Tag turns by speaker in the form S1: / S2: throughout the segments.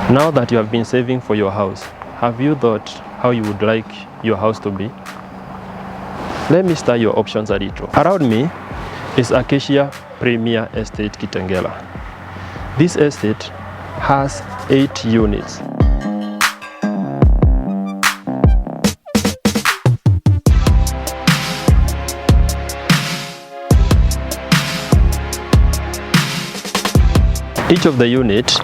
S1: Now that you have been saving for your house, have you thought how you would like your house to be? Let me start your options a little. Around me is Acacia Premier Estate Kitengela. This estate has 8 units. Each of the units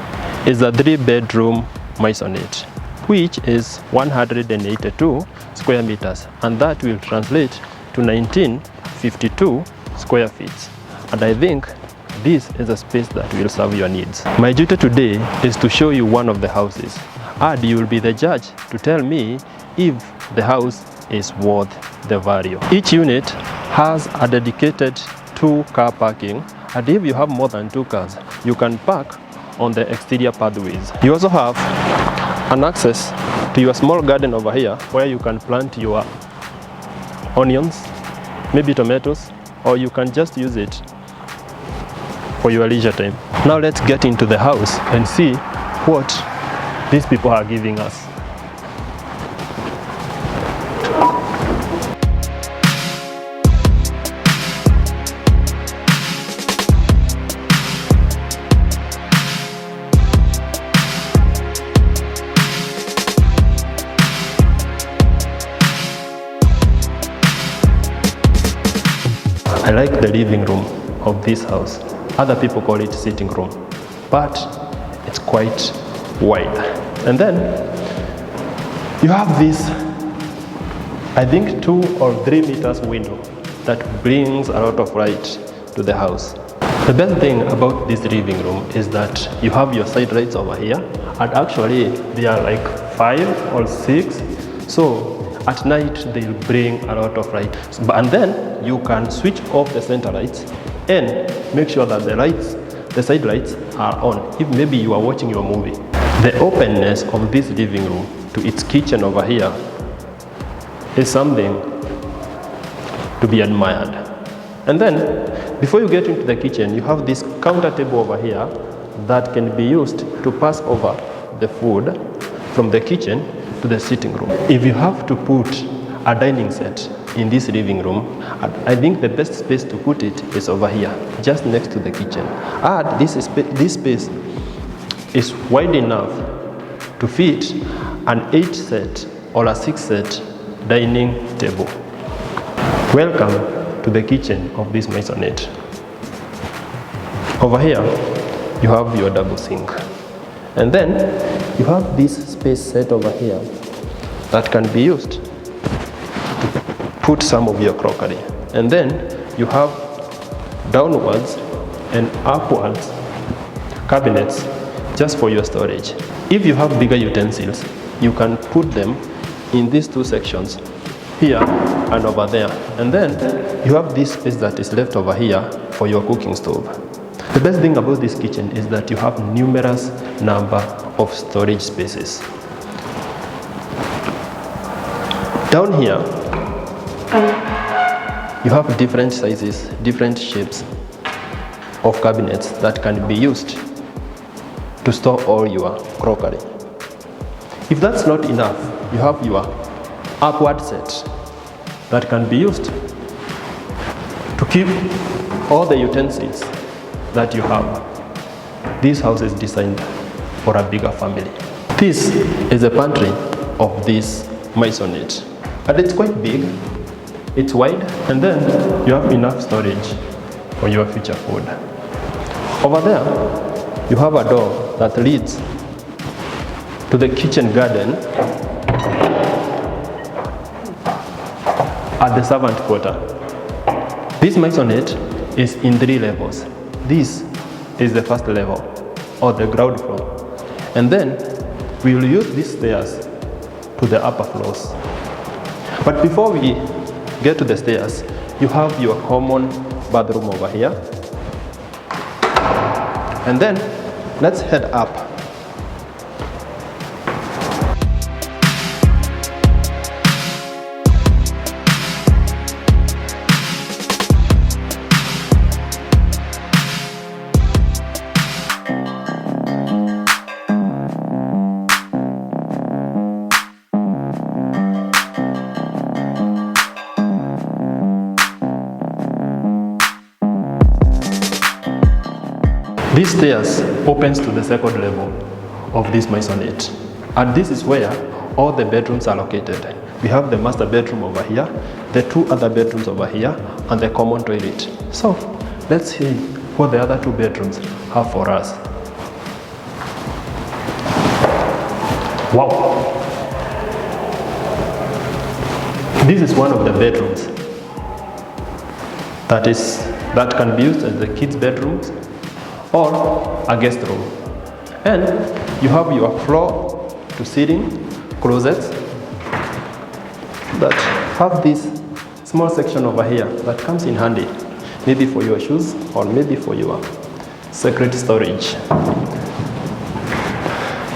S1: is a 3-bedroom maisonette, which is 182 square meters, and that will translate to 1952 square feet. And I think this is a space that will serve your needs. My duty today is to show you one of the houses, and you will be the judge to tell me if the house is worth the value. Each unit has a dedicated 2-car parking, and if you have more than 2 cars, you can park on the exterior pathways. You also have an access to your small garden over here where you can plant your onions, maybe tomatoes, or you can just use it for your leisure time. Now let's get into the house and see what these people are giving us. I like the living room of this house. Other people call it sitting room, but it's quite wide. And then you have this, I think 2 or 3 meters window that brings a lot of light to the house. The best thing about this living room is that you have your side lights over here, and actually they are like 5 or 6. So at night they'll bring a lot of light, and then you can switch off the center lights and make sure that the side lights are on if maybe you are watching your movie. The openness of this living room to its kitchen over here is something to be admired. And then before you get into the kitchen, you have this counter table over here that can be used to pass over the food from the kitchen to the sitting room. If you have to put a dining set in this living room, I think the best space to put it is over here, just next to the kitchen. And this space is wide enough to fit an 8-set or a 6-set dining table. Welcome to the kitchen of this maisonette. Over here, you have your double sink. And then you have this space set over here that can be used to put some of your crockery. And then you have downwards and upwards cabinets just for your storage. If you have bigger utensils, you can put them in these 2 sections, here and over there. And then you have this space that is left over here for your cooking stove. The best thing about this kitchen is that you have numerous number of storage spaces. Down here, you have different sizes, different shapes of cabinets that can be used to store all your crockery. If that's not enough, you have your upward set that can be used to keep all the utensils that you have. This house is designed for a bigger family. This is a pantry of this maisonette, and it's quite big, it's wide, and then you have enough storage for your future food. Over there, you have a door that leads to the kitchen garden at the servant quarter. This maisonette is in 3 levels. This is the first level, or the ground floor. And then we will use these stairs to the upper floors. But before we get to the stairs, you have your common bathroom over here. And then let's head up. These stairs opens to the second level of this maisonette, and this is where all the bedrooms are located. We have the master bedroom over here, the two other bedrooms over here, and the common toilet. So let's see what the other two bedrooms have for us. Wow! This is one of the bedrooms that can be used as the kids' bedrooms or a guest room. And you have your floor to ceiling closets that have this small section over here that comes in handy, maybe for your shoes or maybe for your secret storage.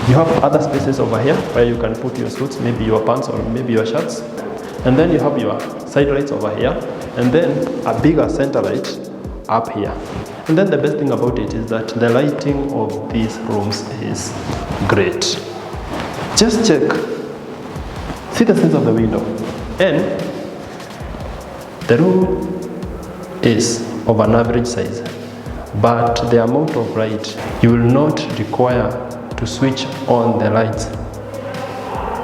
S1: You have other spaces over here where you can put your suits, maybe your pants or maybe your shirts. And then you have your side lights over here, and then a bigger center light up here. And then the best thing about it is that the lighting of these rooms is great. Just check. See the size of the window. And the room is of an average size, but the amount of light, you will not require to switch on the lights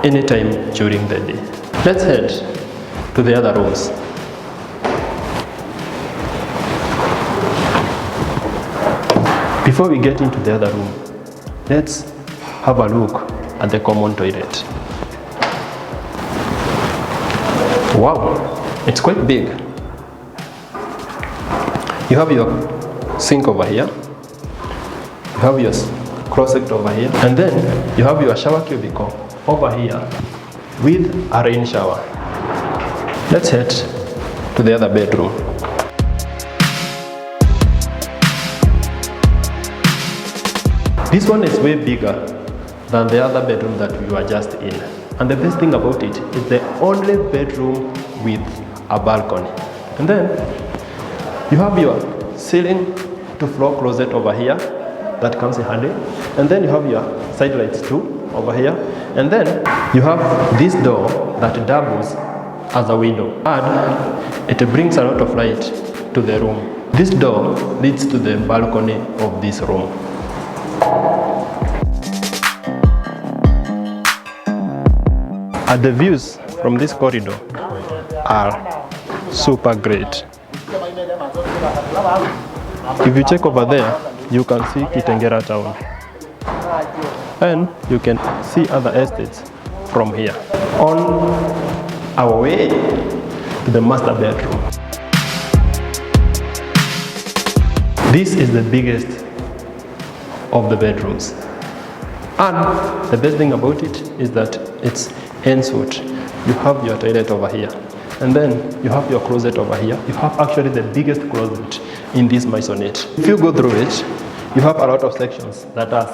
S1: anytime during the day. Let's head to the other rooms. Before we get into the other room, let's have a look at the common toilet. Wow, it's quite big. You have your sink over here, you have your closet over here, and then you have your shower cubicle over here with a rain shower. Let's head to the other bedroom. This one is way bigger than the other bedroom that we were just in. And the best thing about it is the only bedroom with a balcony. And then you have your ceiling to floor closet over here that comes in handy. And then you have your side lights too over here. And then you have this door that doubles as a window, and it brings a lot of light to the room. This door leads to the balcony of this room. And the views from this corridor are super great. If you check over there, you can see Kitengela town, and you can see other estates from here. On our way to the master bedroom. This is the biggest of the bedrooms, and the best thing about it is that it's ensuite. You have your toilet over here, and then you have your closet over here. You have actually the biggest closet in this maisonette. If you go through it, you have a lot of sections that are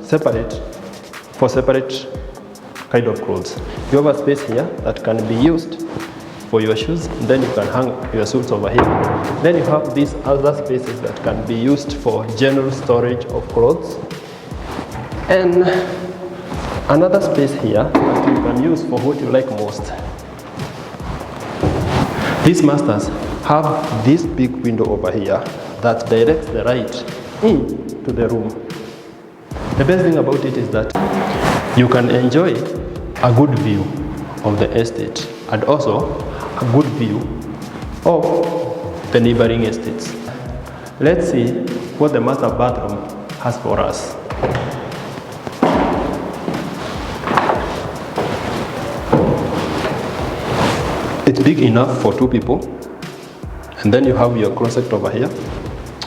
S1: separate for separate kind of clothes. You have a space here that can be used for your shoes, and then you can hang your suits over here. Then you have these other spaces that can be used for general storage of clothes, and another space here that you can use for what you like most. These masters have this big window over here that directs the light into the room. The best thing about it is that you can enjoy a good view of the estate and also a good view of the neighboring estates. Let's see what the master bathroom has for us. It's big enough for 2 people, and then you have your closet over here,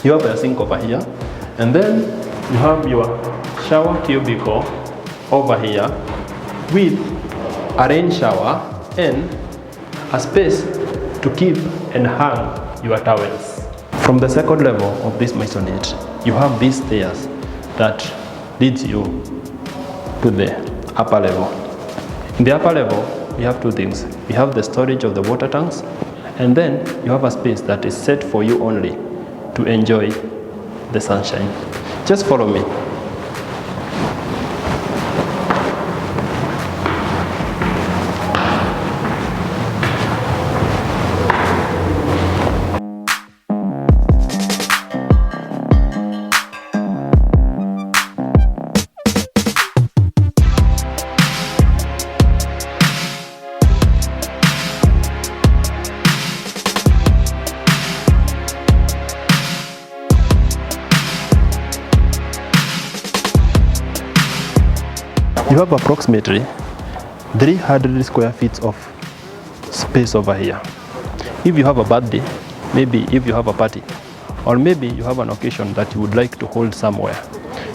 S1: you have a sink over here, and then you have your shower cubicle over here with a rain shower and a space to keep and hang your towels. From the second level of this maisonette, you have these stairs that leads you to the upper level. In the upper level, we have 2 things. We have the storage of the water tanks, and then you have a space that is set for you only to enjoy the sunshine. Just follow me. You have approximately 300 square feet of space over here. If you have a birthday, maybe if you have a party, or maybe you have an occasion that you would like to hold somewhere,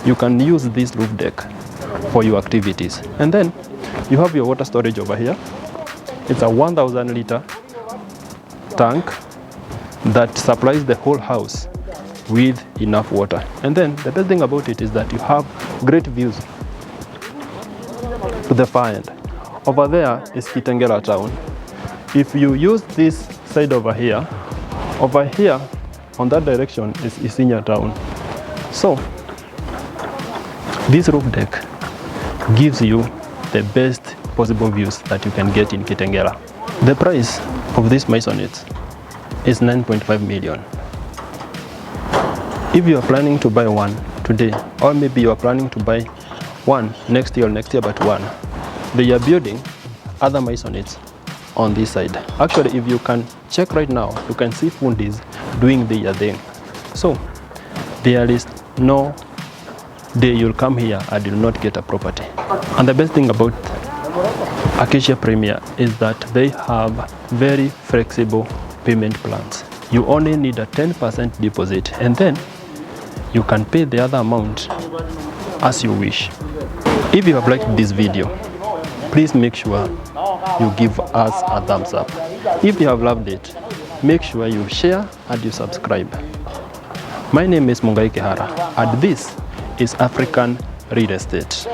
S1: you can use this roof deck for your activities. And then you have your water storage over here. It's a 1,000 liter tank that supplies the whole house with enough water. And then the best thing about it is that you have great views to the far end. Over there is Kitengela town. If you use this side over here on that direction is Isinya town. So this roof deck gives you the best possible views that you can get in Kitengela. The price of this maisonette is 9.5 million. If you are planning to buy one today, or maybe you are planning to buy one next year but one, they are building other maisonettes on this side. Actually, if you can check right now, you can see Fundis doing their thing. So there is no day you'll come here and you'll not get a property. And the best thing about Acacia Premier is that they have very flexible payment plans. You only need a 10% deposit, and then you can pay the other amount as you wish. If you have liked this video, please make sure you give us a thumbs up. If you have loved it, make sure you share and you subscribe. My name is Mungai Kehara, and this is African Real Estate.